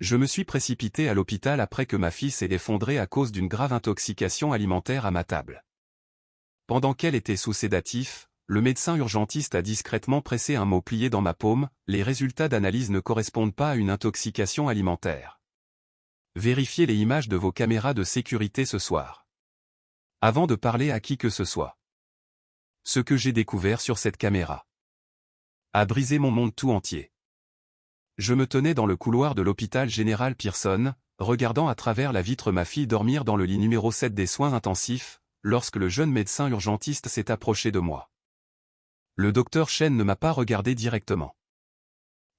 Je me suis précipité à l'hôpital après que ma fille s'est effondrée à cause d'une grave intoxication alimentaire à ma table. Pendant qu'elle était sous sédatif, le médecin urgentiste a discrètement pressé un mot plié dans ma paume, les résultats d'analyse ne correspondent pas à une intoxication alimentaire. Vérifiez les images de vos caméras de sécurité ce soir. Avant de parler à qui que ce soit. Ce que j'ai découvert sur cette caméra a brisé mon monde tout entier. Je me tenais dans le couloir de l'hôpital général Pearson, regardant à travers la vitre ma fille dormir dans le lit numéro 7 des soins intensifs, lorsque le jeune médecin urgentiste s'est approché de moi. Le docteur Chen ne m'a pas regardé directement.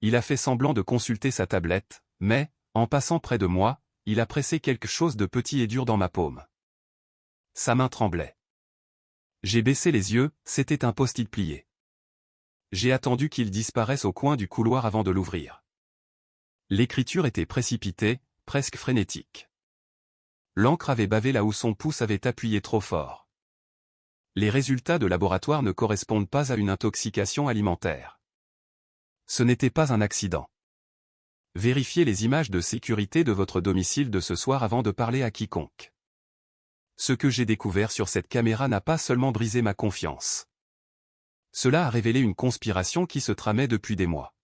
Il a fait semblant de consulter sa tablette, mais, en passant près de moi, il a pressé quelque chose de petit et dur dans ma paume. Sa main tremblait. J'ai baissé les yeux, c'était un post-it plié. J'ai attendu qu'il disparaisse au coin du couloir avant de l'ouvrir. L'écriture était précipitée, presque frénétique. L'encre avait bavé là où son pouce avait appuyé trop fort. Les résultats de laboratoire ne correspondent pas à une intoxication alimentaire. Ce n'était pas un accident. Vérifiez les images de sécurité de votre domicile de ce soir avant de parler à quiconque. Ce que j'ai découvert sur cette caméra n'a pas seulement brisé ma confiance. Cela a révélé une conspiration qui se tramait depuis des mois.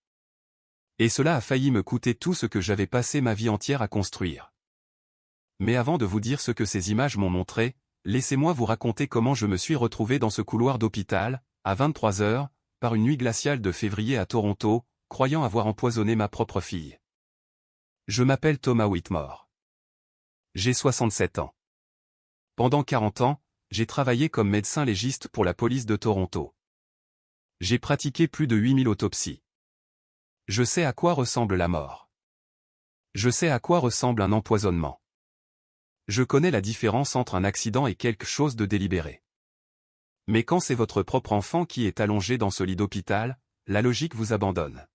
Et cela a failli me coûter tout ce que j'avais passé ma vie entière à construire. Mais avant de vous dire ce que ces images m'ont montré, laissez-moi vous raconter comment je me suis retrouvé dans ce couloir d'hôpital, à 23 heures, par une nuit glaciale de février à Toronto, croyant avoir empoisonné ma propre fille. Je m'appelle Thomas Whitmore. J'ai 67 ans. Pendant 40 ans, j'ai travaillé comme médecin légiste pour la police de Toronto. J'ai pratiqué plus de 8000 autopsies. Je sais à quoi ressemble la mort. Je sais à quoi ressemble un empoisonnement. Je connais la différence entre un accident et quelque chose de délibéré. Mais quand c'est votre propre enfant qui est allongé dans ce lit d'hôpital, la logique vous abandonne.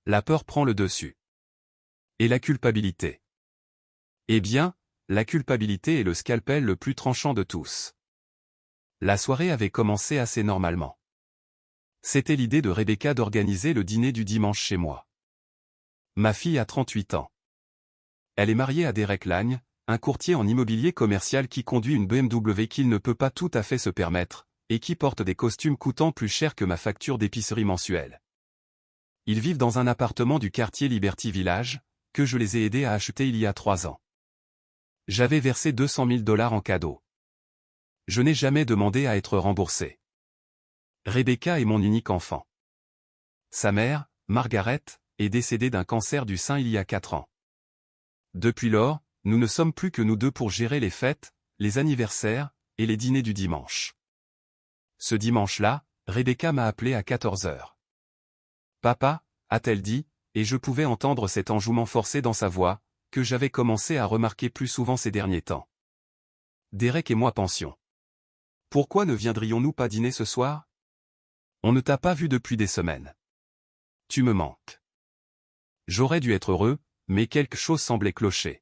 La peur prend le dessus. Et la culpabilité. Eh bien, la culpabilité est le scalpel le plus tranchant de tous. La soirée avait commencé assez normalement. C'était l'idée de Rebecca d'organiser le dîner du dimanche chez moi. Ma fille a 38 ans. Elle est mariée à Derek Lagne, un courtier en immobilier commercial qui conduit une BMW qu'il ne peut pas tout à fait se permettre, et qui porte des costumes coûtant plus cher que ma facture d'épicerie mensuelle. Ils vivent dans un appartement du quartier Liberty Village, que je les ai aidés à acheter il y a 3 ans. J'avais versé 200 000 $ en cadeau. Je n'ai jamais demandé à être remboursé. Rebecca est mon unique enfant. Sa mère, Margaret, est décédée d'un cancer du sein il y a 4 ans. Depuis lors, nous ne sommes plus que nous deux pour gérer les fêtes, les anniversaires, et les dîners du dimanche. Ce dimanche-là, Rebecca m'a appelé à 14 heures. Papa, a-t-elle dit, et je pouvais entendre cet enjouement forcé dans sa voix, que j'avais commencé à remarquer plus souvent ces derniers temps. Derek et moi pensions. Pourquoi ne viendrions-nous pas dîner ce soir? On ne t'a pas vu depuis des semaines. Tu me manques. J'aurais dû être heureux, mais quelque chose semblait clocher.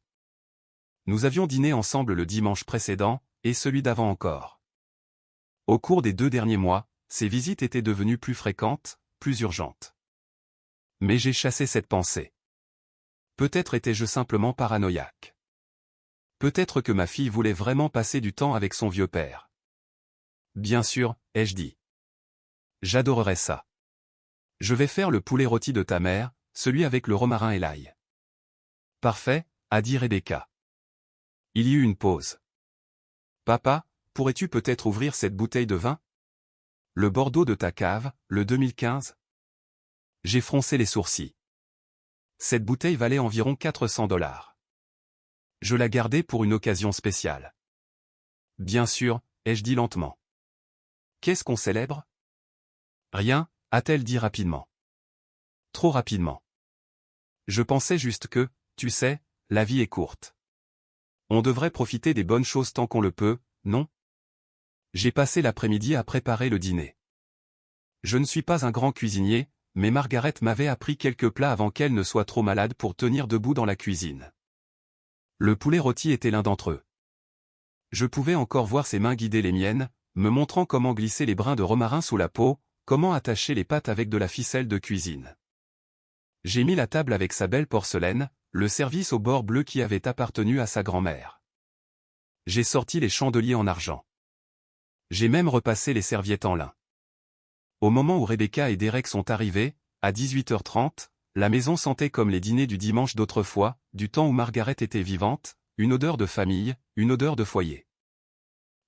Nous avions dîné ensemble le dimanche précédent, et celui d'avant encore. Au cours des 2 derniers mois, ces visites étaient devenues plus fréquentes, plus urgentes. Mais j'ai chassé cette pensée. Peut-être étais-je simplement paranoïaque. Peut-être que ma fille voulait vraiment passer du temps avec son vieux père. Bien sûr, ai-je dit. J'adorerais ça. Je vais faire le poulet rôti de ta mère, celui avec le romarin et l'ail. Parfait, a dit Rebecca. Il y eut une pause. Papa, pourrais-tu peut-être ouvrir cette bouteille de vin? Le Bordeaux de ta cave, le 2015? J'ai froncé les sourcils. Cette bouteille valait environ 400 $. Je la gardais pour une occasion spéciale. Bien sûr, ai-je dit lentement. Qu'est-ce qu'on célèbre? Rien, a-t-elle dit rapidement. Trop rapidement. Je pensais juste que, tu sais, la vie est courte. On devrait profiter des bonnes choses tant qu'on le peut, non? J'ai passé l'après-midi à préparer le dîner. Je ne suis pas un grand cuisinier, mais Margaret m'avait appris quelques plats avant qu'elle ne soit trop malade pour tenir debout dans la cuisine. Le poulet rôti était l'un d'entre eux. Je pouvais encore voir ses mains guider les miennes, me montrant comment glisser les brins de romarin sous la peau, comment attacher les pâtes avec de la ficelle de cuisine. J'ai mis la table avec sa belle porcelaine, le service au bord bleu qui avait appartenu à sa grand-mère. J'ai sorti les chandeliers en argent. J'ai même repassé les serviettes en lin. Au moment où Rebecca et Derek sont arrivés, à 18h30, la maison sentait comme les dîners du dimanche d'autrefois, du temps où Margaret était vivante, une odeur de famille, une odeur de foyer.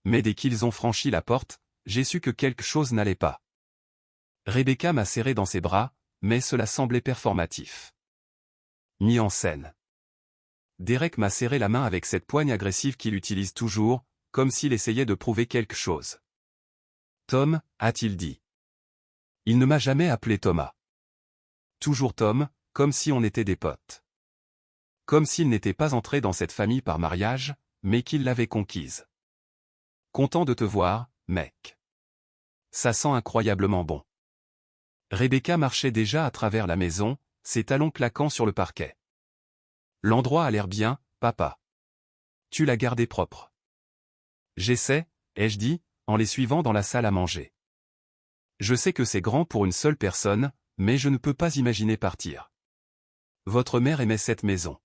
Mais dès qu'ils ont franchi la porte, j'ai su que quelque chose n'allait pas. Rebecca m'a serré dans ses bras, mais cela semblait performatif. Mis en scène. Derek m'a serré la main avec cette poigne agressive qu'il utilise toujours, comme s'il essayait de prouver quelque chose. Tom, a-t-il dit. Il ne m'a jamais appelé Thomas. Toujours Tom, comme si on était des potes. Comme s'il n'était pas entré dans cette famille par mariage, mais qu'il l'avait conquise. Content de te voir, mec. Ça sent incroyablement bon. Rebecca marchait déjà à travers la maison, ses talons claquant sur le parquet. L'endroit a l'air bien, papa. Tu l'as gardé propre. J'essaie, ai-je dit, en les suivant dans la salle à manger. Je sais que c'est grand pour une seule personne, mais je ne peux pas imaginer partir. Votre mère aimait cette maison.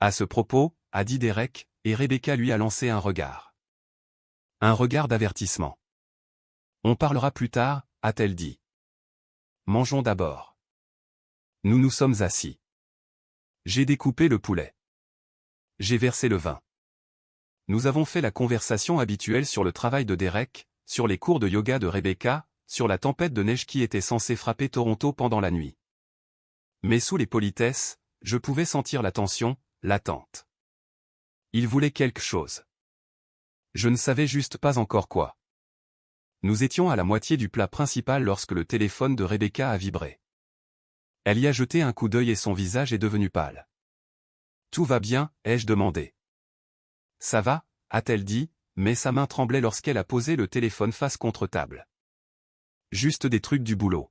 À ce propos, a dit Derek, et Rebecca lui a lancé un regard. Un regard d'avertissement. On parlera plus tard, a-t-elle dit. Mangeons d'abord. Nous nous sommes assis. J'ai découpé le poulet. J'ai versé le vin. Nous avons fait la conversation habituelle sur le travail de Derek, sur les cours de yoga de Rebecca, sur la tempête de neige qui était censée frapper Toronto pendant la nuit. Mais sous les politesses, je pouvais sentir la tension, l'attente. Il voulait quelque chose. Je ne savais juste pas encore quoi. Nous étions à la moitié du plat principal lorsque le téléphone de Rebecca a vibré. Elle y a jeté un coup d'œil et son visage est devenu pâle. Tout va bien, ai-je demandé. Ça va, a-t-elle dit, mais sa main tremblait lorsqu'elle a posé le téléphone face contre table. Juste des trucs du boulot.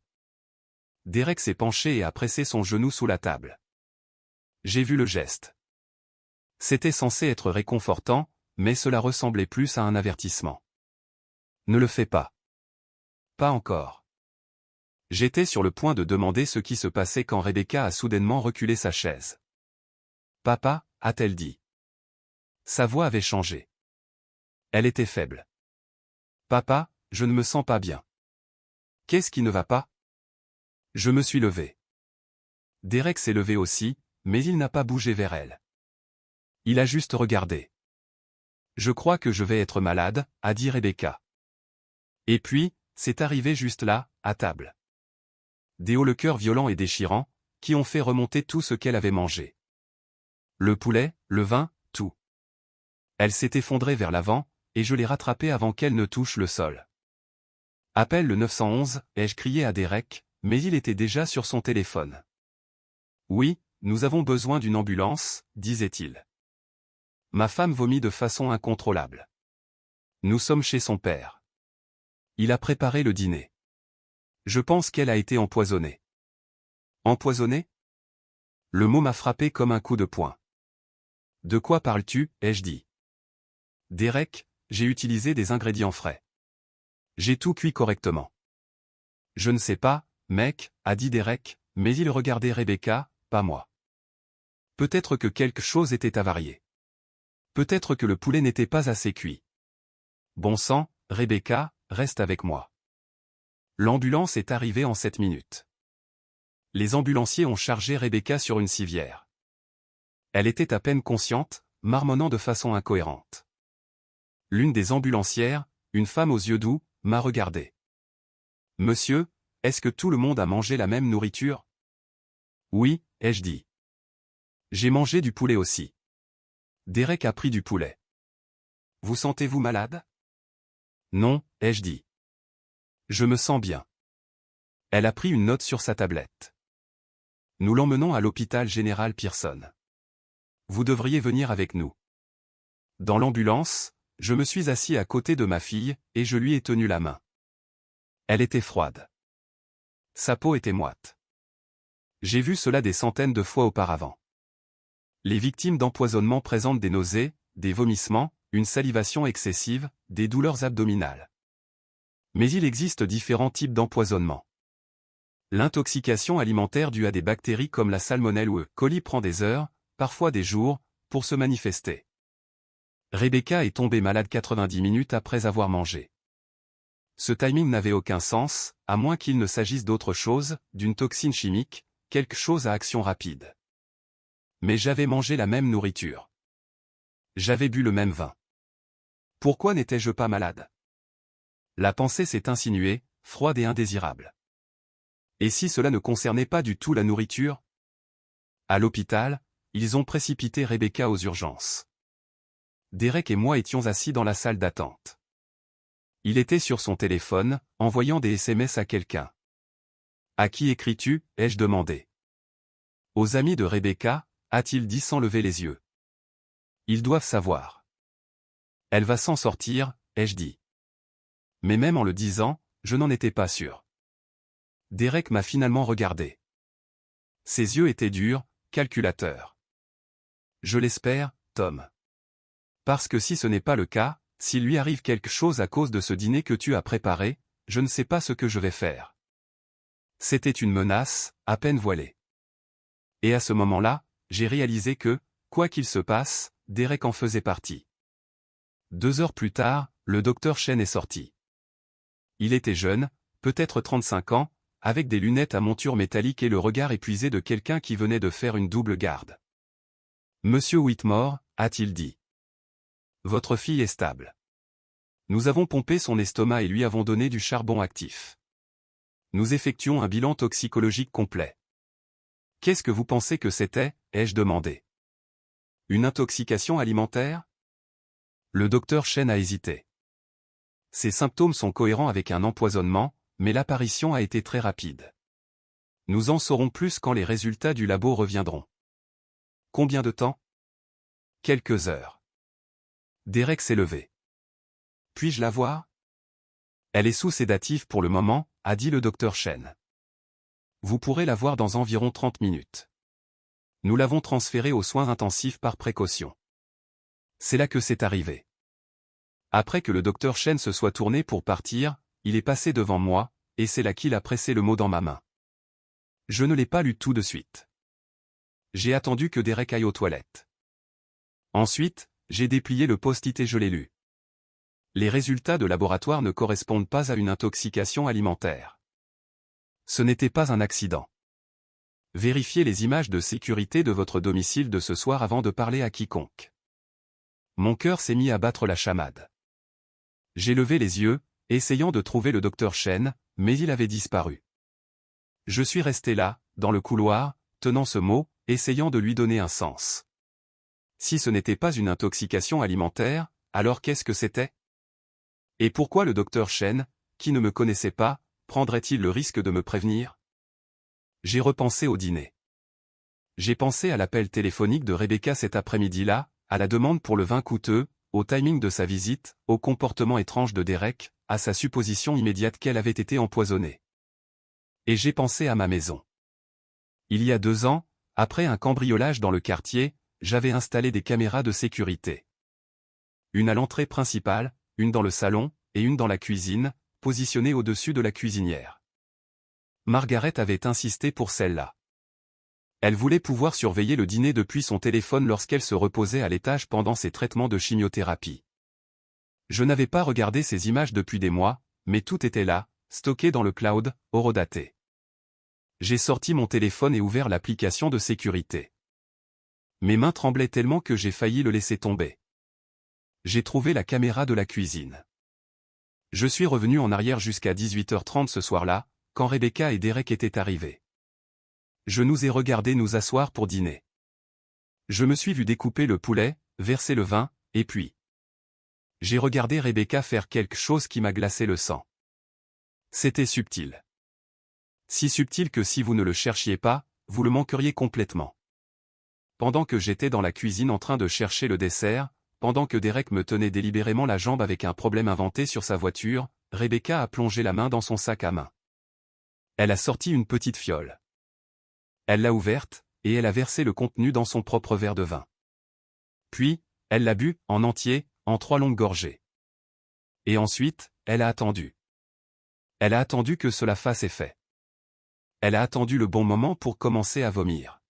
Derek s'est penché et a pressé son genou sous la table. J'ai vu le geste. C'était censé être réconfortant, mais cela ressemblait plus à un avertissement. Ne le fais pas. Pas encore. J'étais sur le point de demander ce qui se passait quand Rebecca a soudainement reculé sa chaise. Papa, a-t-elle dit. Sa voix avait changé. Elle était faible. Papa, je ne me sens pas bien. Qu'est-ce qui ne va pas? Je me suis levé. Derek s'est levé aussi, mais il n'a pas bougé vers elle. Il a juste regardé. Je crois que je vais être malade, a dit Rebecca. Et puis, c'est arrivé juste là, à table. Des hauts le cœur violent et déchirant, qui ont fait remonter tout ce qu'elle avait mangé. Le poulet, le vin, tout. Elle s'est effondrée vers l'avant, et je l'ai rattrapée avant qu'elle ne touche le sol. Appelle le 911, ai-je crié à Derek, mais il était déjà sur son téléphone. Oui, nous avons besoin d'une ambulance, disait-il. Ma femme vomit de façon incontrôlable. Nous sommes chez son père. Il a préparé le dîner. Je pense qu'elle a été empoisonnée. Empoisonnée? Le mot m'a frappé comme un coup de poing. De quoi parles-tu, ai-je dit. Derek, j'ai utilisé des ingrédients frais. J'ai tout cuit correctement. Je ne sais pas, mec, a dit Derek, mais il regardait Rebecca, pas moi. Peut-être que quelque chose était avarié. Peut-être que le poulet n'était pas assez cuit. Bon sang, Rebecca, reste avec moi. L'ambulance est arrivée en 7 minutes. Les ambulanciers ont chargé Rebecca sur une civière. Elle était à peine consciente, marmonnant de façon incohérente. L'une des ambulancières, une femme aux yeux doux, m'a regardé. Monsieur, est-ce que tout le monde a mangé la même nourriture? Oui, ai-je dit. J'ai mangé du poulet aussi. Derek a pris du poulet. Vous sentez-vous malade? Non, ai-je dit. Je me sens bien. Elle a pris une note sur sa tablette. Nous l'emmenons à l'hôpital général Pearson. Vous devriez venir avec nous. Dans l'ambulance, je me suis assis à côté de ma fille, et je lui ai tenu la main. Elle était froide. Sa peau était moite. J'ai vu cela des centaines de fois auparavant. Les victimes d'empoisonnement présentent des nausées, des vomissements, une salivation excessive, des douleurs abdominales. Mais il existe différents types d'empoisonnement. L'intoxication alimentaire due à des bactéries comme la salmonelle ou E. coli prend des heures, parfois des jours, pour se manifester. Rebecca est tombée malade 90 minutes après avoir mangé. Ce timing n'avait aucun sens, à moins qu'il ne s'agisse d'autre chose, d'une toxine chimique, quelque chose à action rapide. Mais j'avais mangé la même nourriture. J'avais bu le même vin. Pourquoi n'étais-je pas malade? La pensée s'est insinuée, froide et indésirable. Et si cela ne concernait pas du tout la nourriture? À l'hôpital, ils ont précipité Rebecca aux urgences. Derek et moi étions assis dans la salle d'attente. Il était sur son téléphone, envoyant des SMS à quelqu'un. « À qui écris-tu » ai-je demandé. « Aux amis de Rebecca » a-t-il dit sans lever les yeux. « Ils doivent savoir. »« Elle va s'en sortir » ai-je dit. Mais même en le disant, je n'en étais pas sûr. Derek m'a finalement regardé. Ses yeux étaient durs, calculateurs. « Je l'espère, Tom. Parce que si ce n'est pas le cas, s'il lui arrive quelque chose à cause de ce dîner que tu as préparé, je ne sais pas ce que je vais faire. » C'était une menace, à peine voilée. Et à ce moment-là, j'ai réalisé que, quoi qu'il se passe, Derek en faisait partie. 2 heures plus tard, le docteur Chen est sorti. Il était jeune, peut-être 35 ans, avec des lunettes à monture métallique et le regard épuisé de quelqu'un qui venait de faire une double garde. « Monsieur Whitmore » a-t-il dit. « Votre fille est stable. Nous avons pompé son estomac et lui avons donné du charbon actif. Nous effectuons un bilan toxicologique complet. »« Qu'est-ce que vous pensez que c'était » ai-je demandé. « Une intoxication alimentaire ?» Le docteur Chen a hésité. Ces symptômes sont cohérents avec un empoisonnement, mais l'apparition a été très rapide. Nous en saurons plus quand les résultats du labo reviendront. Combien de temps? Quelques heures. Derek s'est levé. Puis-je la voir? Elle est sous sédatif pour le moment, a dit le docteur Chen. Vous pourrez la voir dans environ 30 minutes. Nous l'avons transférée aux soins intensifs par précaution. C'est là que c'est arrivé. Après que le docteur Chen se soit tourné pour partir, il est passé devant moi, et c'est là qu'il a pressé le mot dans ma main. Je ne l'ai pas lu tout de suite. J'ai attendu que Derek aille aux toilettes. Ensuite, j'ai déplié le post-it et je l'ai lu. Les résultats de laboratoire ne correspondent pas à une intoxication alimentaire. Ce n'était pas un accident. Vérifiez les images de sécurité de votre domicile de ce soir avant de parler à quiconque. Mon cœur s'est mis à battre la chamade. J'ai levé les yeux, essayant de trouver le docteur Chen, mais il avait disparu. Je suis resté là, dans le couloir, tenant ce mot, essayant de lui donner un sens. Si ce n'était pas une intoxication alimentaire, alors qu'est-ce que c'était? Et pourquoi le docteur Chen, qui ne me connaissait pas, prendrait-il le risque de me prévenir? J'ai repensé au dîner. J'ai pensé à l'appel téléphonique de Rebecca cet après-midi-là, à la demande pour le vin coûteux, au timing de sa visite, au comportement étrange de Derek, à sa supposition immédiate qu'elle avait été empoisonnée. Et j'ai pensé à ma maison. Il y a 2 ans, après un cambriolage dans le quartier, j'avais installé des caméras de sécurité. Une à l'entrée principale, une dans le salon, et une dans la cuisine, positionnée au-dessus de la cuisinière. Margaret avait insisté pour celle-là. Elle voulait pouvoir surveiller le dîner depuis son téléphone lorsqu'elle se reposait à l'étage pendant ses traitements de chimiothérapie. Je n'avais pas regardé ces images depuis des mois, mais tout était là, stocké dans le cloud, horodaté. J'ai sorti mon téléphone et ouvert l'application de sécurité. Mes mains tremblaient tellement que j'ai failli le laisser tomber. J'ai trouvé la caméra de la cuisine. Je suis revenu en arrière jusqu'à 18h30 ce soir-là, quand Rebecca et Derek étaient arrivés. Je nous ai regardés nous asseoir pour dîner. Je me suis vu découper le poulet, verser le vin, et puis... J'ai regardé Rebecca faire quelque chose qui m'a glacé le sang. C'était subtil. Si subtil que si vous ne le cherchiez pas, vous le manqueriez complètement. Pendant que j'étais dans la cuisine en train de chercher le dessert, pendant que Derek me tenait délibérément la jambe avec un problème inventé sur sa voiture, Rebecca a plongé la main dans son sac à main. Elle a sorti une petite fiole. Elle l'a ouverte, et elle a versé le contenu dans son propre verre de vin. Puis, elle l'a bu, en entier, en 3 longues gorgées. Et ensuite, elle a attendu. Elle a attendu que cela fasse effet. Elle a attendu le bon moment pour commencer à vomir.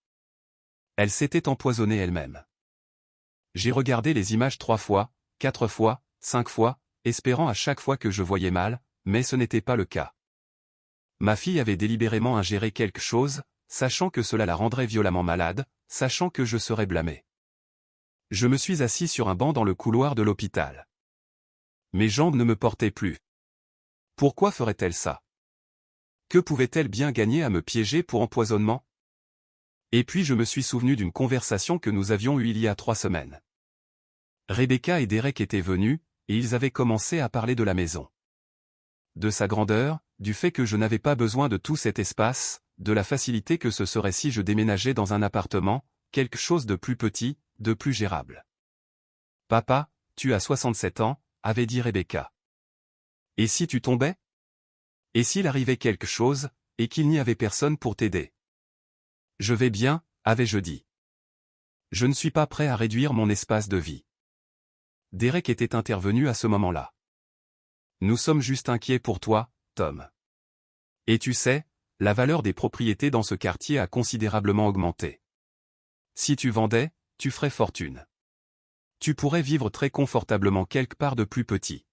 Elle s'était empoisonnée elle-même. J'ai regardé les images 3 fois, 4 fois, 5 fois, espérant à chaque fois que je voyais mal, mais ce n'était pas le cas. Ma fille avait délibérément ingéré quelque chose, sachant que cela la rendrait violemment malade, sachant que je serais blâmé. Je me suis assis sur un banc dans le couloir de l'hôpital. Mes jambes ne me portaient plus. Pourquoi ferait-elle ça? Que pouvait-elle bien gagner à me piéger pour empoisonnement? Et puis je me suis souvenu d'une conversation que nous avions eue il y a 3 semaines. Rebecca et Derek étaient venus, et ils avaient commencé à parler de la maison. De sa grandeur, du fait que je n'avais pas besoin de tout cet espace, de la facilité que ce serait si je déménageais dans un appartement, quelque chose de plus petit, de plus gérable. « Papa, tu as 67 ans, avait dit Rebecca. Et si tu tombais? Et s'il arrivait quelque chose, et qu'il n'y avait personne pour t'aider? Je vais bien, avais-je dit. Je ne suis pas prêt à réduire mon espace de vie. Derek était intervenu à ce moment-là. Nous sommes juste inquiets pour toi, Tom. Et tu sais, la valeur des propriétés dans ce quartier a considérablement augmenté. Si tu vendais, tu ferais fortune. Tu pourrais vivre très confortablement quelque part de plus petit.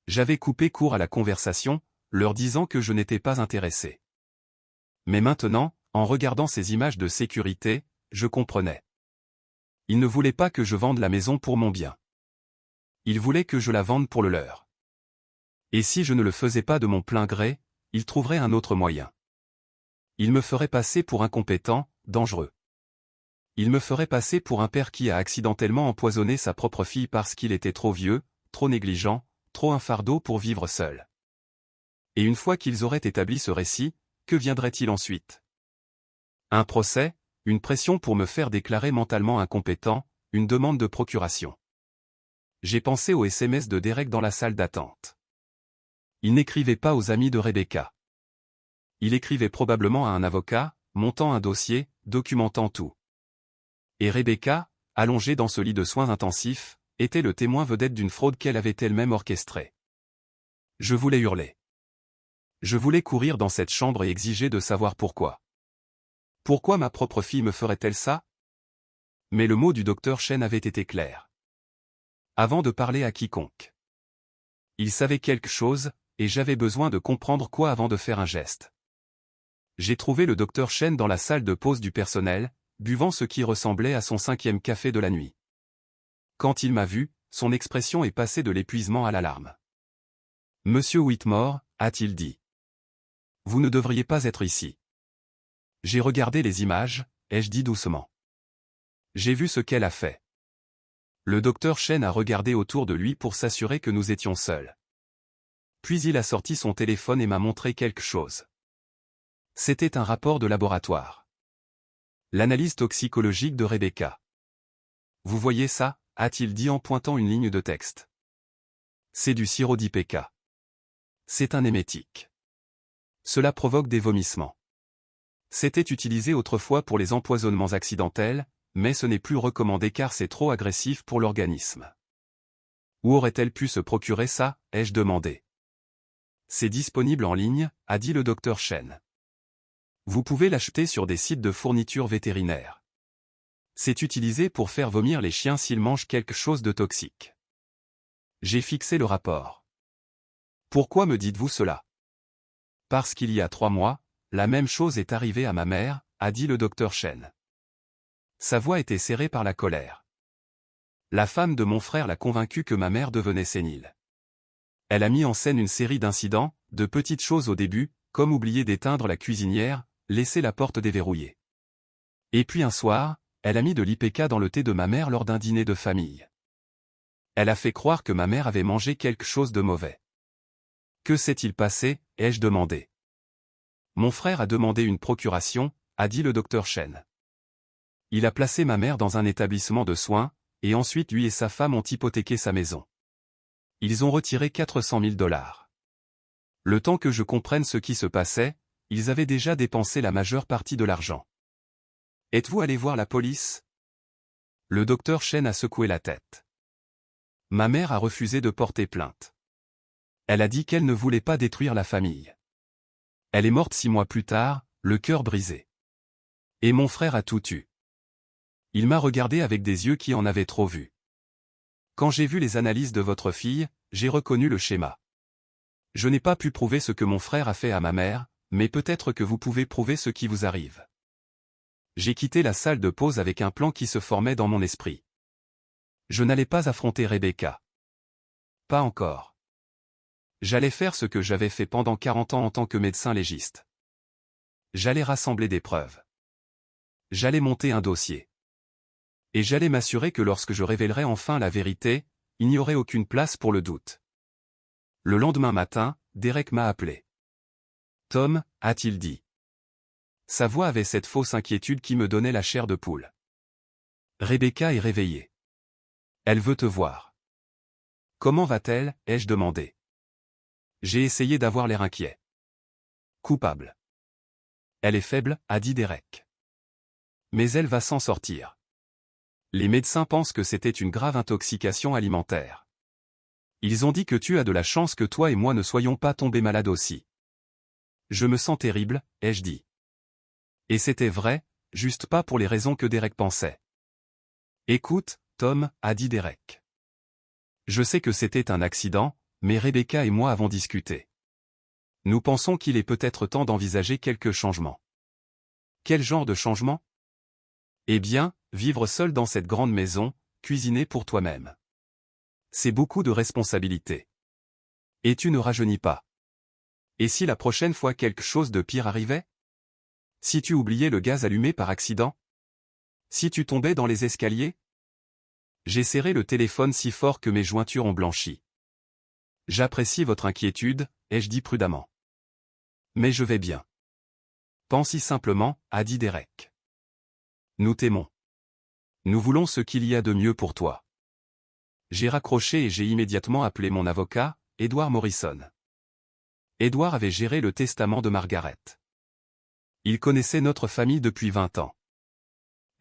J'avais coupé court à la conversation, leur disant que je n'étais pas intéressé. Mais maintenant, en regardant ces images de sécurité, je comprenais. Ils ne voulaient pas que je vende la maison pour mon bien. Ils voulaient que je la vende pour le leur. Et si je ne le faisais pas de mon plein gré, ils trouveraient un autre moyen. Ils me feraient passer pour incompétent, dangereux. Ils me feraient passer pour un père qui a accidentellement empoisonné sa propre fille parce qu'il était trop vieux, trop négligent, trop un fardeau pour vivre seul. Et une fois qu'ils auraient établi ce récit, que viendrait-il ensuite? Un procès, une pression pour me faire déclarer mentalement incompétent, une demande de procuration. J'ai pensé au SMS de Derek dans la salle d'attente. Il n'écrivait pas aux amis de Rebecca. Il écrivait probablement à un avocat, montant un dossier, documentant tout. Et Rebecca, allongée dans ce lit de soins intensifs, était le témoin vedette d'une fraude qu'elle avait elle-même orchestrée. Je voulais hurler. Je voulais courir dans cette chambre et exiger de savoir pourquoi. Pourquoi ma propre fille me ferait-elle ça? Mais le mot du docteur Chen avait été clair. Avant de parler à quiconque. Il savait quelque chose, et j'avais besoin de comprendre quoi avant de faire un geste. J'ai trouvé le docteur Chen dans la salle de pause du personnel, buvant ce qui ressemblait à son 5e café de la nuit. Quand il m'a vu, son expression est passée de l'épuisement à l'alarme. « Monsieur Whitmore », a-t-il dit. « Vous ne devriez pas être ici. » J'ai regardé les images, ai-je dit doucement. J'ai vu ce qu'elle a fait. Le docteur Chen a regardé autour de lui pour s'assurer que nous étions seuls. Puis il a sorti son téléphone et m'a montré quelque chose. C'était un rapport de laboratoire. L'analyse toxicologique de Rebecca. Vous voyez ça, a-t-il dit en pointant une ligne de texte. C'est du sirop d'IPK. C'est un émétique. Cela provoque des vomissements. C'était utilisé autrefois pour les empoisonnements accidentels, mais ce n'est plus recommandé car c'est trop agressif pour l'organisme. Où aurait-elle pu se procurer ça, ai-je demandé. C'est disponible en ligne, a dit le docteur Chen. Vous pouvez l'acheter sur des sites de fournitures vétérinaires. C'est utilisé pour faire vomir les chiens s'ils mangent quelque chose de toxique. J'ai fixé le rapport. Pourquoi me dites-vous cela? Parce qu'il y a 3 mois, la même chose est arrivée à ma mère, a dit le docteur Chen. Sa voix était serrée par la colère. La femme de mon frère l'a convaincu que ma mère devenait sénile. Elle a mis en scène une série d'incidents, de petites choses au début, comme oublier d'éteindre la cuisinière, laisser la porte déverrouillée. Et puis un soir, elle a mis de l'IPK dans le thé de ma mère lors d'un dîner de famille. Elle a fait croire que ma mère avait mangé quelque chose de mauvais. Que s'est-il passé, ai-je demandé. Mon frère a demandé une procuration, a dit le docteur Chen. Il a placé ma mère dans un établissement de soins, et ensuite lui et sa femme ont hypothéqué sa maison. Ils ont retiré 400 000 $. Le temps que je comprenne ce qui se passait, ils avaient déjà dépensé la majeure partie de l'argent. Êtes-vous allé voir la police? Le docteur Chen a secoué la tête. Ma mère a refusé de porter plainte. Elle a dit qu'elle ne voulait pas détruire la famille. Elle est morte 6 mois plus tard, le cœur brisé. Et mon frère a tout eu. Il m'a regardé avec des yeux qui en avaient trop vu. Quand j'ai vu les analyses de votre fille, j'ai reconnu le schéma. Je n'ai pas pu prouver ce que mon frère a fait à ma mère, mais peut-être que vous pouvez prouver ce qui vous arrive. J'ai quitté la salle de pause avec un plan qui se formait dans mon esprit. Je n'allais pas affronter Rebecca. Pas encore. J'allais faire ce que j'avais fait pendant 40 ans en tant que médecin légiste. J'allais rassembler des preuves. J'allais monter un dossier. Et j'allais m'assurer que lorsque je révélerais enfin la vérité, il n'y aurait aucune place pour le doute. Le lendemain matin, Derek m'a appelé. Tom, a-t-il dit. Sa voix avait cette fausse inquiétude qui me donnait la chair de poule. Rebecca est réveillée. Elle veut te voir. Comment va-t-elle, ai-je demandé. J'ai essayé d'avoir l'air inquiet. Coupable. Elle est faible, a dit Derek. Mais elle va s'en sortir. Les médecins pensent que c'était une grave intoxication alimentaire. Ils ont dit que tu as de la chance que toi et moi ne soyons pas tombés malades aussi. Je me sens terrible, ai-je dit. Et c'était vrai, juste pas pour les raisons que Derek pensait. Écoute, Tom, a dit Derek. Je sais que c'était un accident, mais Rebecca et moi avons discuté. Nous pensons qu'il est peut-être temps d'envisager quelques changements. Quel genre de changement? Eh bien, vivre seul dans cette grande maison, cuisiner pour toi-même. C'est beaucoup de responsabilités. Et tu ne rajeunis pas. Et si la prochaine fois quelque chose de pire arrivait? Si tu oubliais le gaz allumé par accident? Si tu tombais dans les escaliers? J'ai serré le téléphone si fort que mes jointures ont blanchi. J'apprécie votre inquiétude, ai-je dit prudemment. Mais je vais bien. Pense-y simplement, a dit Derek. Nous t'aimons. Nous voulons ce qu'il y a de mieux pour toi. J'ai raccroché et j'ai immédiatement appelé mon avocat, Edward Morrison. Edward avait géré le testament de Margaret. Il connaissait notre famille depuis 20 ans.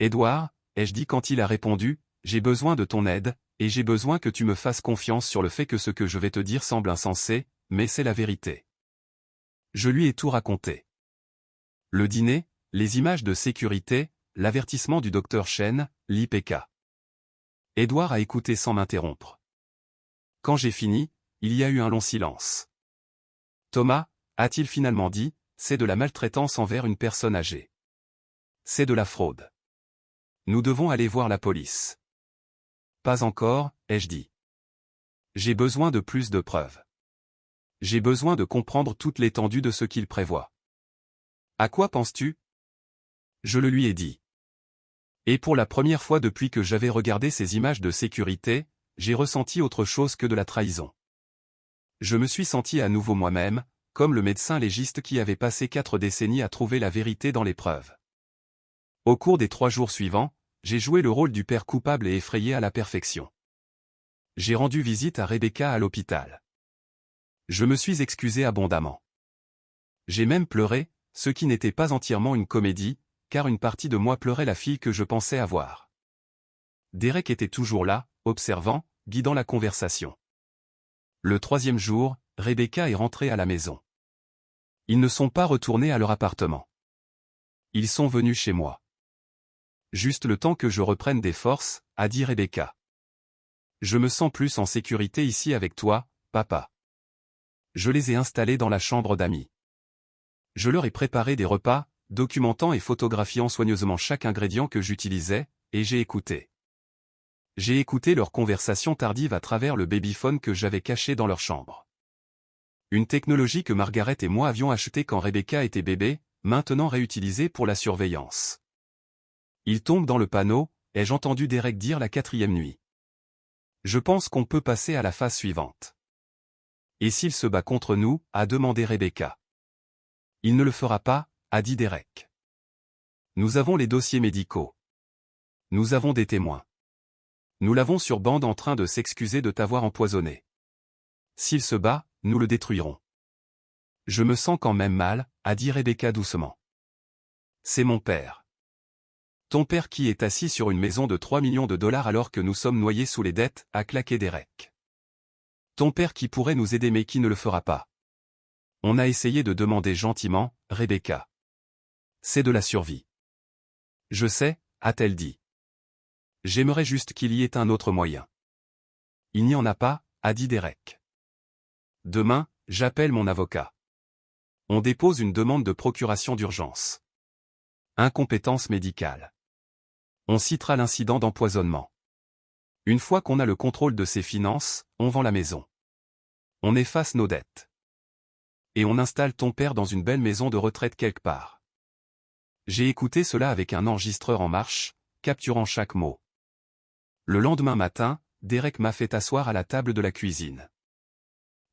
Edward, ai-je dit quand il a répondu, j'ai besoin de ton aide, et j'ai besoin que tu me fasses confiance sur le fait que ce que je vais te dire semble insensé, mais c'est la vérité. Je lui ai tout raconté. Le dîner, les images de sécurité, l'avertissement du docteur Chen, l'IPK. Edward a écouté sans m'interrompre. Quand j'ai fini, il y a eu un long silence. Thomas, a-t-il finalement dit, c'est de la maltraitance envers une personne âgée. C'est de la fraude. Nous devons aller voir la police. Pas encore, ai-je dit. J'ai besoin de plus de preuves. J'ai besoin de comprendre toute l'étendue de ce qu'il prévoit. À quoi penses-tu? Je le lui ai dit. Et pour la première fois depuis que j'avais regardé ces images de sécurité, j'ai ressenti autre chose que de la trahison. Je me suis senti à nouveau moi-même, comme le médecin légiste qui avait passé 4 décennies à trouver la vérité dans les preuves. Au cours des 3 jours suivants, j'ai joué le rôle du père coupable et effrayé à la perfection. J'ai rendu visite à Rebecca à l'hôpital. Je me suis excusé abondamment. J'ai même pleuré, ce qui n'était pas entièrement une comédie, car une partie de moi pleurait la fille que je pensais avoir. Derek était toujours là, observant, guidant la conversation. Le 3e jour, Rebecca est rentrée à la maison. Ils ne sont pas retournés à leur appartement. Ils sont venus chez moi. Juste le temps que je reprenne des forces, a dit Rebecca. Je me sens plus en sécurité ici avec toi, papa. Je les ai installés dans la chambre d'amis. Je leur ai préparé des repas, documentant et photographiant soigneusement chaque ingrédient que j'utilisais, et j'ai écouté. J'ai écouté leur conversation tardive à travers le babyphone que j'avais caché dans leur chambre. Une technologie que Margaret et moi avions achetée quand Rebecca était bébé, maintenant réutilisée pour la surveillance. Il tombe dans le panneau, ai-je entendu Derek dire la 4e nuit. Je pense qu'on peut passer à la phase suivante. Et s'il se bat contre nous, a demandé Rebecca. Il ne le fera pas, a dit Derek. Nous avons les dossiers médicaux. Nous avons des témoins. Nous l'avons sur bande en train de s'excuser de t'avoir empoisonné. S'il se bat, nous le détruirons. Je me sens quand même mal, a dit Rebecca doucement. C'est mon père. Ton père qui est assis sur une maison de 3 millions de dollars alors que nous sommes noyés sous les dettes, a claqué Derek. Ton père qui pourrait nous aider mais qui ne le fera pas. On a essayé de demander gentiment, Rebecca. C'est de la survie. Je sais, a-t-elle dit. J'aimerais juste qu'il y ait un autre moyen. Il n'y en a pas, a dit Derek. Demain, j'appelle mon avocat. On dépose une demande de procuration d'urgence. Incompétence médicale. On citera l'incident d'empoisonnement. Une fois qu'on a le contrôle de ses finances, on vend la maison. On efface nos dettes. Et on installe ton père dans une belle maison de retraite quelque part. J'ai écouté cela avec un enregistreur en marche, capturant chaque mot. Le lendemain matin, Derek m'a fait asseoir à la table de la cuisine.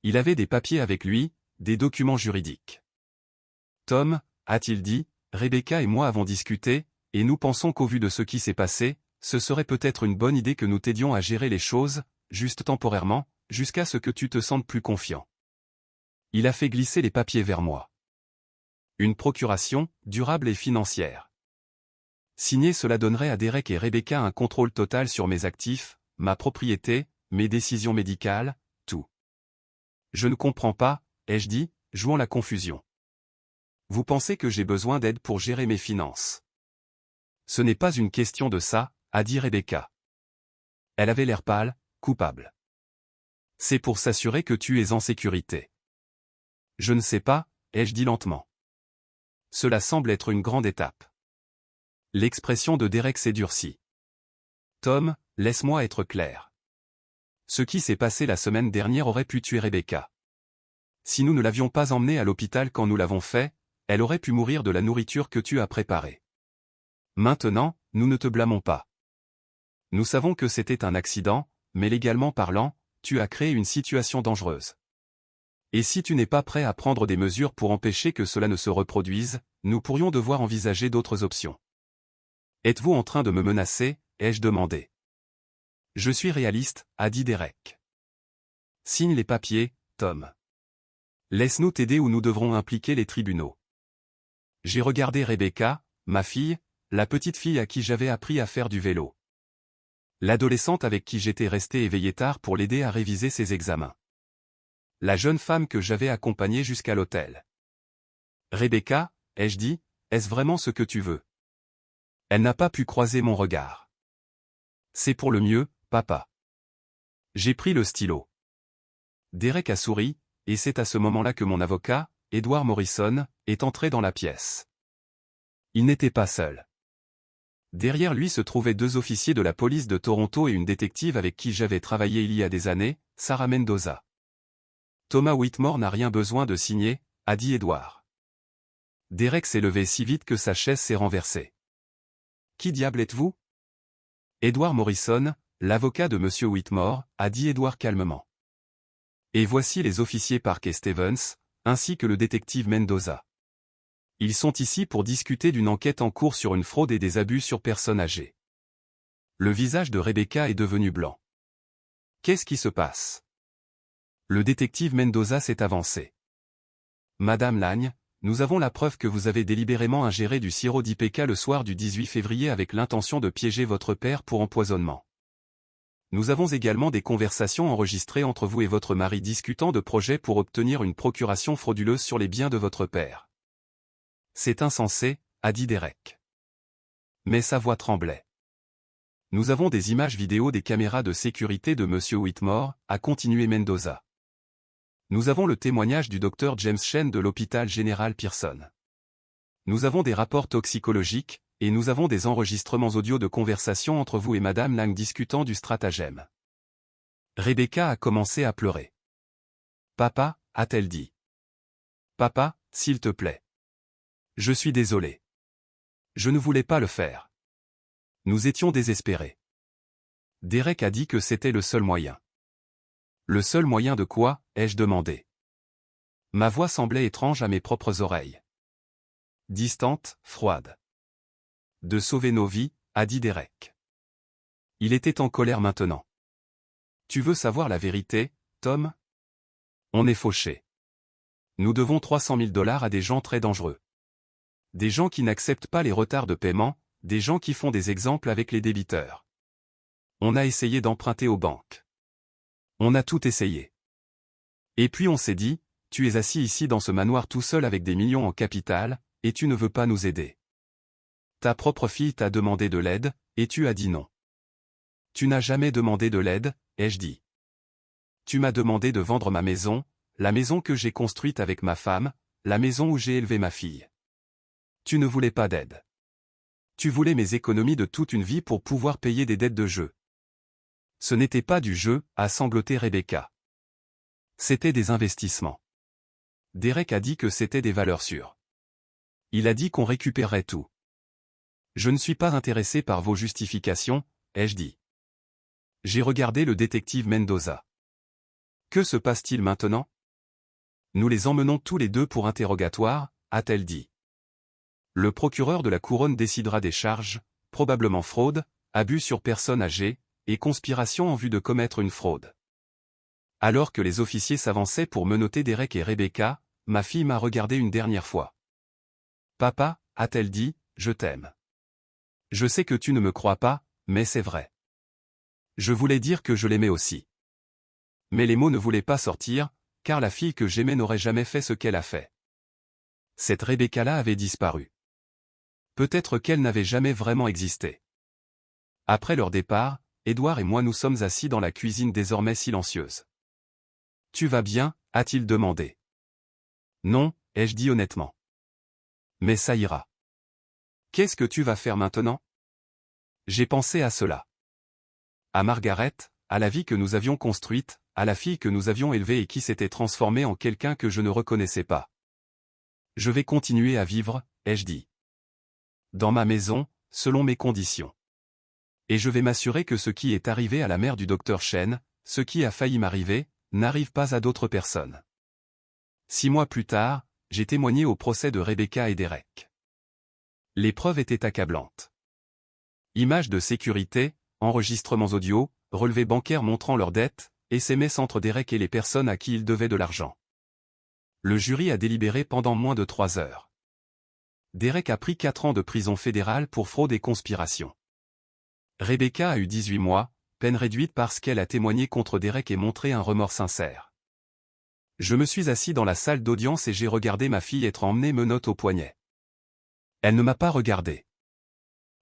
Il avait des papiers avec lui, des documents juridiques. Tom, a-t-il dit, Rebecca et moi avons discuté, et nous pensons qu'au vu de ce qui s'est passé, ce serait peut-être une bonne idée que nous t'aidions à gérer les choses, juste temporairement, jusqu'à ce que tu te sentes plus confiant. Il a fait glisser les papiers vers moi. Une procuration, durable et financière. Signer cela donnerait à Derek et Rebecca un contrôle total sur mes actifs, ma propriété, mes décisions médicales, tout. Je ne comprends pas, ai-je dit, jouant la confusion. Vous pensez que j'ai besoin d'aide pour gérer mes finances? Ce n'est pas une question de ça, a dit Rebecca. Elle avait l'air pâle, coupable. C'est pour s'assurer que tu es en sécurité. Je ne sais pas, ai-je dit lentement. Cela semble être une grande étape. L'expression de Derek s'est durcie. Tom, laisse-moi être clair. Ce qui s'est passé la semaine dernière aurait pu tuer Rebecca. Si nous ne l'avions pas emmenée à l'hôpital quand nous l'avons fait, elle aurait pu mourir de la nourriture que tu as préparée. Maintenant, nous ne te blâmons pas. Nous savons que c'était un accident, mais légalement parlant, tu as créé une situation dangereuse. Et si tu n'es pas prêt à prendre des mesures pour empêcher que cela ne se reproduise, nous pourrions devoir envisager d'autres options. Êtes-vous en train de me menacer, ai-je demandé. Je suis réaliste, a dit Derek. Signe les papiers, Tom. Laisse-nous t'aider ou nous devrons impliquer les tribunaux. J'ai regardé Rebecca, ma fille, la petite fille à qui j'avais appris à faire du vélo. L'adolescente avec qui j'étais resté éveillé tard pour l'aider à réviser ses examens. La jeune femme que j'avais accompagnée jusqu'à l'hôtel. Rebecca, ai-je dit, est-ce vraiment ce que tu veux? Elle n'a pas pu croiser mon regard. C'est pour le mieux, papa. J'ai pris le stylo. Derek a souri, et c'est à ce moment-là que mon avocat, Edward Morrison, est entré dans la pièce. Il n'était pas seul. Derrière lui se trouvaient 2 officiers de la police de Toronto et une détective avec qui j'avais travaillé il y a des années, Sarah Mendoza. Thomas Whitmore n'a rien besoin de signer, a dit Edward. Derek s'est levé si vite que sa chaise s'est renversée. Qui diable êtes-vous? Edward Morrison, l'avocat de M. Whitmore, a dit Edward calmement. Et voici les officiers Park et Stevens, ainsi que le détective Mendoza. Ils sont ici pour discuter d'une enquête en cours sur une fraude et des abus sur personnes âgées. Le visage de Rebecca est devenu blanc. Qu'est-ce qui se passe? Le détective Mendoza s'est avancé. Madame Lagne, nous avons la preuve que vous avez délibérément ingéré du sirop d'IPK le soir du 18 février avec l'intention de piéger votre père pour empoisonnement. Nous avons également des conversations enregistrées entre vous et votre mari discutant de projets pour obtenir une procuration frauduleuse sur les biens de votre père. C'est insensé, a dit Derek. Mais sa voix tremblait. Nous avons des images vidéo des caméras de sécurité de M. Whitmore, a continué Mendoza. Nous avons le témoignage du docteur James Shen de l'hôpital général Pearson. Nous avons des rapports toxicologiques, et nous avons des enregistrements audio de conversations entre vous et Madame Lang discutant du stratagème. Rebecca a commencé à pleurer. Papa, a-t-elle dit. Papa, s'il te plaît. Je suis désolé. Je ne voulais pas le faire. Nous étions désespérés. Derek a dit que c'était le seul moyen. Le seul moyen de quoi, ai-je demandé. Ma voix semblait étrange à mes propres oreilles. Distante, froide. De sauver nos vies, a dit Derek. Il était en colère maintenant. Tu veux savoir la vérité, Tom? On est fauchés. Nous devons 300 000 $ à des gens très dangereux. Des gens qui n'acceptent pas les retards de paiement, des gens qui font des exemples avec les débiteurs. On a essayé d'emprunter aux banques. On a tout essayé. Et puis on s'est dit, tu es assis ici dans ce manoir tout seul avec des millions en capital, et tu ne veux pas nous aider. Ta propre fille t'a demandé de l'aide, et tu as dit non. Tu n'as jamais demandé de l'aide, ai-je dit. Tu m'as demandé de vendre ma maison, la maison que j'ai construite avec ma femme, la maison où j'ai élevé ma fille. Tu ne voulais pas d'aide. Tu voulais mes économies de toute une vie pour pouvoir payer des dettes de jeu. Ce n'était pas du jeu, a sangloté Rebecca. C'était des investissements. Derek a dit que c'était des valeurs sûres. Il a dit qu'on récupérerait tout. Je ne suis pas intéressé par vos justifications, ai-je dit. J'ai regardé le détective Mendoza. Que se passe-t-il maintenant? Nous les emmenons tous les deux pour interrogatoire, a-t-elle dit. Le procureur de la couronne décidera des charges, probablement fraude, abus sur personne âgée, et conspiration en vue de commettre une fraude. Alors que les officiers s'avançaient pour menotter Derek et Rebecca, ma fille m'a regardé une dernière fois. Papa, a-t-elle dit, je t'aime. Je sais que tu ne me crois pas, mais c'est vrai. Je voulais dire que je l'aimais aussi. Mais les mots ne voulaient pas sortir, car la fille que j'aimais n'aurait jamais fait ce qu'elle a fait. Cette Rebecca-là avait disparu. Peut-être qu'elle n'avait jamais vraiment existé. Après leur départ, Édouard et moi nous sommes assis dans la cuisine désormais silencieuse. « Tu vas bien ?» a-t-il demandé. « Non » ai-je dit honnêtement. « Mais ça ira. »« Qu'est-ce que tu vas faire maintenant ?» J'ai pensé à cela. À Margaret, à la vie que nous avions construite, à la fille que nous avions élevée et qui s'était transformée en quelqu'un que je ne reconnaissais pas. « Je vais continuer à vivre » ai-je dit. Dans ma maison, selon mes conditions. Et je vais m'assurer que ce qui est arrivé à la mère du docteur Chen, ce qui a failli m'arriver, n'arrive pas à d'autres personnes. 6 mois plus tard, j'ai témoigné au procès de Rebecca et Derek. Les preuves étaient accablantes. Images de sécurité, enregistrements audio, relevés bancaires montrant leurs dettes, SMS entre Derek et les personnes à qui il devait de l'argent. Le jury a délibéré pendant moins de 3 heures. Derek a pris 4 ans de prison fédérale pour fraude et conspiration. Rebecca a eu 18 mois, peine réduite parce qu'elle a témoigné contre Derek et montré un remords sincère. Je me suis assis dans la salle d'audience et j'ai regardé ma fille être emmenée menottes au poignet. Elle ne m'a pas regardé.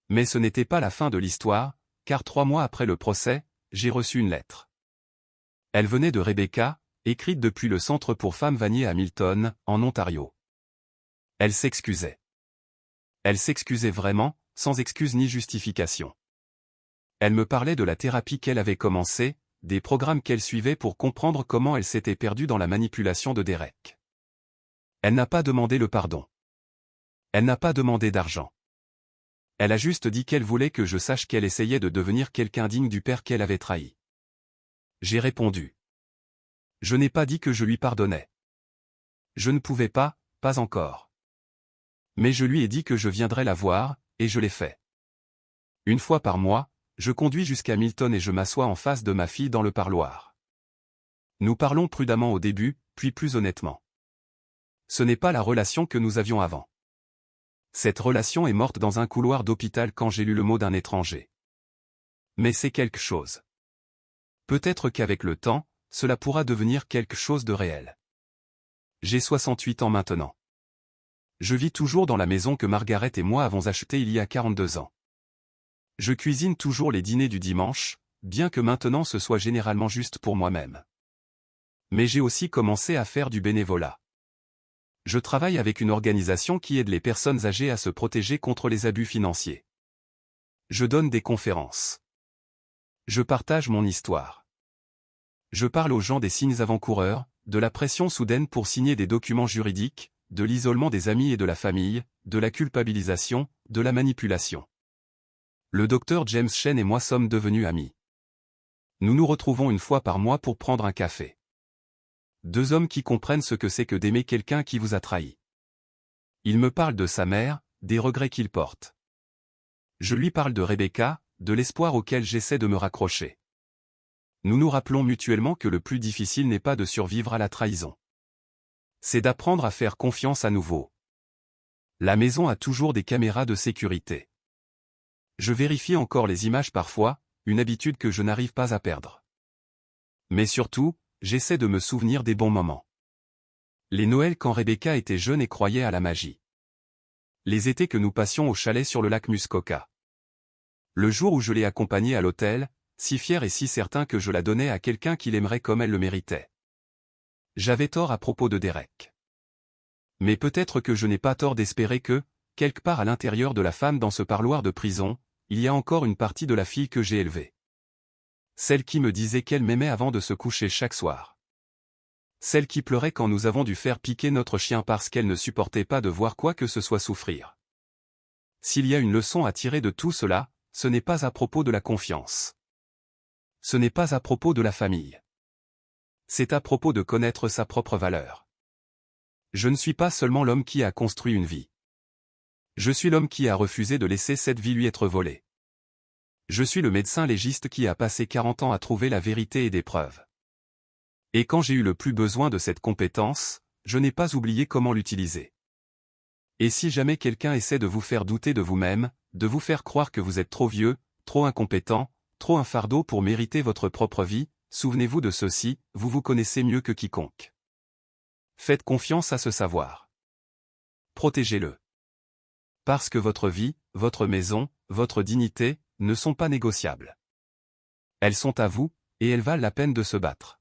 Mais ce n'était pas la fin de l'histoire, car 3 mois après le procès, j'ai reçu une lettre. Elle venait de Rebecca, écrite depuis le centre pour femmes Vanier à Milton, en Ontario. Elle s'excusait. Elle s'excusait vraiment, sans excuse ni justification. Elle me parlait de la thérapie qu'elle avait commencée, des programmes qu'elle suivait pour comprendre comment elle s'était perdue dans la manipulation de Derek. Elle n'a pas demandé le pardon. Elle n'a pas demandé d'argent. Elle a juste dit qu'elle voulait que je sache qu'elle essayait de devenir quelqu'un digne du père qu'elle avait trahi. J'ai répondu. Je n'ai pas dit que je lui pardonnais. Je ne pouvais pas encore. Mais je lui ai dit que je viendrais la voir, et je l'ai fait. Une fois par mois, je conduis jusqu'à Milton et je m'assois en face de ma fille dans le parloir. Nous parlons prudemment au début, puis plus honnêtement. Ce n'est pas la relation que nous avions avant. Cette relation est morte dans un couloir d'hôpital quand j'ai lu le mot d'un étranger. Mais c'est quelque chose. Peut-être qu'avec le temps, cela pourra devenir quelque chose de réel. J'ai 68 ans maintenant. Je vis toujours dans la maison que Margaret et moi avons achetée il y a 42 ans. Je cuisine toujours les dîners du dimanche, bien que maintenant ce soit généralement juste pour moi-même. Mais j'ai aussi commencé à faire du bénévolat. Je travaille avec une organisation qui aide les personnes âgées à se protéger contre les abus financiers. Je donne des conférences. Je partage mon histoire. Je parle aux gens des signes avant-coureurs, de la pression soudaine pour signer des documents juridiques, de l'isolement des amis et de la famille, de la culpabilisation, de la manipulation. Le docteur James Chen et moi sommes devenus amis. Nous nous retrouvons une fois par mois pour prendre un café. 2 hommes qui comprennent ce que c'est que d'aimer quelqu'un qui vous a trahi. Il me parle de sa mère, des regrets qu'il porte. Je lui parle de Rebecca, de l'espoir auquel j'essaie de me raccrocher. Nous nous rappelons mutuellement que le plus difficile n'est pas de survivre à la trahison. C'est d'apprendre à faire confiance à nouveau. La maison a toujours des caméras de sécurité. Je vérifie encore les images parfois, une habitude que je n'arrive pas à perdre. Mais surtout, j'essaie de me souvenir des bons moments. Les Noëls quand Rebecca était jeune et croyait à la magie. Les étés que nous passions au chalet sur le lac Muskoka. Le jour où je l'ai accompagnée à l'hôtel, si fier et si certain que je la donnais à quelqu'un qui l'aimerait comme elle le méritait. J'avais tort à propos de Derek. Mais peut-être que je n'ai pas tort d'espérer que, quelque part à l'intérieur de la femme dans ce parloir de prison, il y a encore une partie de la fille que j'ai élevée. Celle qui me disait qu'elle m'aimait avant de se coucher chaque soir. Celle qui pleurait quand nous avons dû faire piquer notre chien parce qu'elle ne supportait pas de voir quoi que ce soit souffrir. S'il y a une leçon à tirer de tout cela, ce n'est pas à propos de la confiance. Ce n'est pas à propos de la famille. C'est à propos de connaître sa propre valeur. Je ne suis pas seulement l'homme qui a construit une vie. Je suis l'homme qui a refusé de laisser cette vie lui être volée. Je suis le médecin légiste qui a passé 40 ans à trouver la vérité et des preuves. Et quand j'ai eu le plus besoin de cette compétence, je n'ai pas oublié comment l'utiliser. Et si jamais quelqu'un essaie de vous faire douter de vous-même, de vous faire croire que vous êtes trop vieux, trop incompétent, trop un fardeau pour mériter votre propre vie, souvenez-vous de ceci, vous vous connaissez mieux que quiconque. Faites confiance à ce savoir. Protégez-le. Parce que votre vie, votre maison, votre dignité, ne sont pas négociables. Elles sont à vous, et elles valent la peine de se battre.